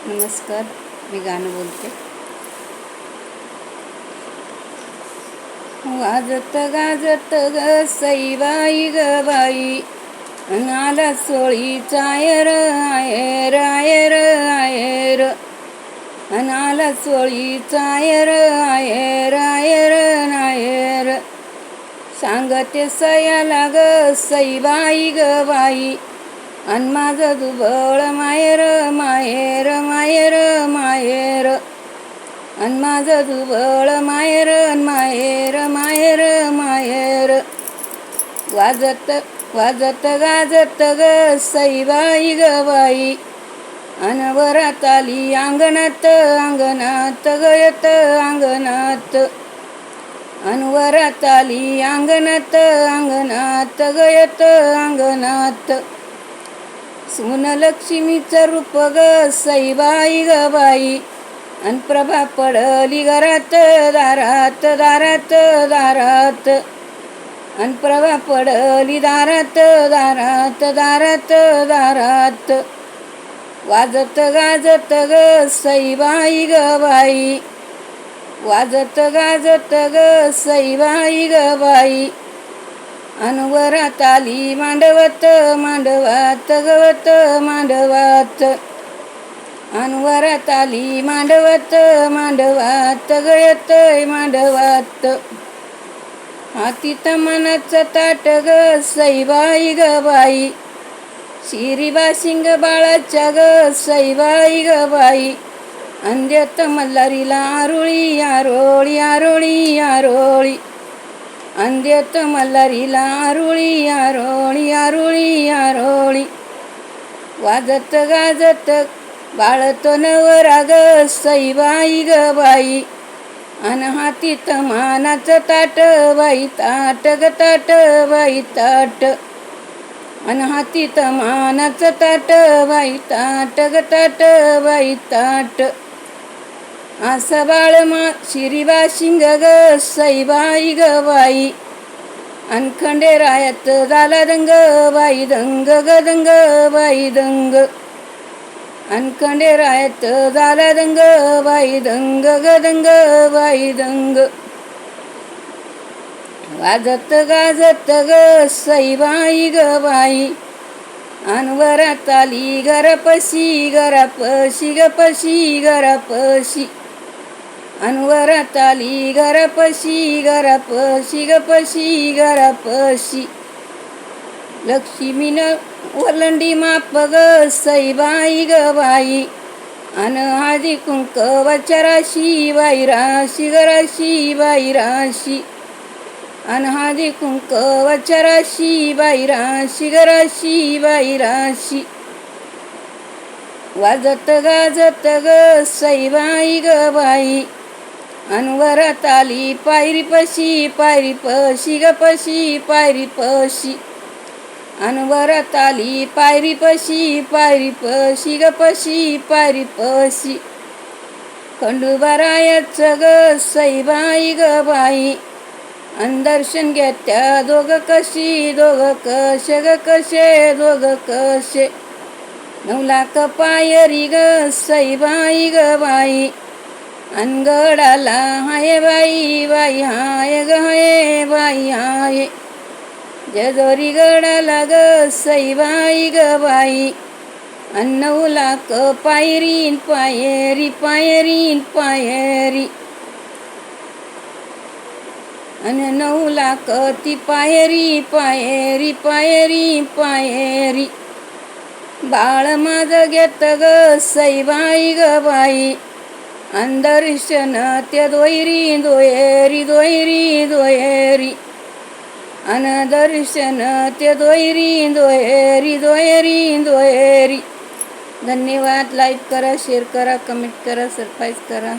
नमस्कार, मी गाणं बोलते. वाजत गाजत ग सईबाई ग बाई, नाला सोळीचा आयर आयर आयर आयर, नाला सोळीचा आयर आयर आयर आयर. सांगते सयाला ग सईबाई ग बाई, अन माझं दुबळ माहेर माहेर माहेर माहेर, अन माझं दुबळ माहेर माहेर माहेर माहेर. वाजत वाजत गाजत ग सईबाई ग बाई, अन वरात आली अंगणात अंगणात गयत अंगणात, अन वरात आली अंगणात अंगणात गयत अंगणात. सून लक्ष्मीचं रूप ग सईबाई ग बाई, अन प्रभा पडली घरात दारात दारात दारात, अन प्रभा पडली दारात दारात दारात दारात. वाजत गाजत ग सईबाई ग बाई, वाजत गाजत ग सईबाई ग बाई, अन वरात आली मांडवत मांडवात गवत मांडवात, अन वरात आली मांडवत मांडवात गयत मांडवात. हातीत मनाचं ताट ग सईबाई ग बाई, शिरीबा शिंग बाळाच्या ग सईबाई ग बाई, अंद्यत मल्हारीला आरोळी आरोळी आरोळी आरोळी, अंद्यत मल्हारीला आरोळी आरोळी आरोळी आरोळी. वाजत गाजत बाळत नवरा ग सईबाई ग बाई, अन हातीत मानाचं ताट बाई ताट ग ताट बाई ताट, अन हातीत मानाचं ताट बाई ताट ग ताट बाई ताट. असं बाळ शिरीबा शिंग ग सईबाई ग बाई, अन खंडेरायात झाला दंग बाई दंग ग दंग बाई दंग, अन खंडेरायात झाला दंग बाई दंग ग दंग बाई दंग. वाजत गाजत ग सईबाई ग बाई, अन वरात आली घरापशी घरापशी गपशी घरापशी, अन वरात आली घरापशी घरापशी गपशी घरापशी. लक्ष्मीनं वलंडी माप ग सईबाई ग बाई, अन हळदी कुंकवाच्या राशी बाई राशी ग राशी बाई राशी, अन हळदी कुंकवाच्या राशी बाई राशी ग राशी बाई राशी. वाजत गाजत ग सईबाई ग बाई, अन वरात आली पायरी पशी गपशी पायरी पशी, अन वरात आली पायरी पशी गपशी पायरी पशी. खंडोबारायाचं ग सईबाई ग बाई, अन दर्शन घेत्या दोघ कशी दोघ कसे ग कसे दोघ कसे. 9 लाख पायरी ग सईबाई ग बाई, अन गडाला हाय बाई बाई हाय ग हाय बाई हाय, जेजुरी गडाला ग सईबाई ग बाई, अन 9 लाख पायरीन पायरी पायरीन पायरी, अन 9 लाख ती पायरी पायरी पायरी पायरी. बाळ माझं घेत ग सईबाई ग बाई, अन दर्शन ते दोयरी दोयरी दोयरी दोयरी, अन दर्शन ते दोयरी दोयरी दोयरी दोयरी. धन्यवाद. लाईक करा, शेअर करा, कमेंट करा, सबस्क्राईब करा.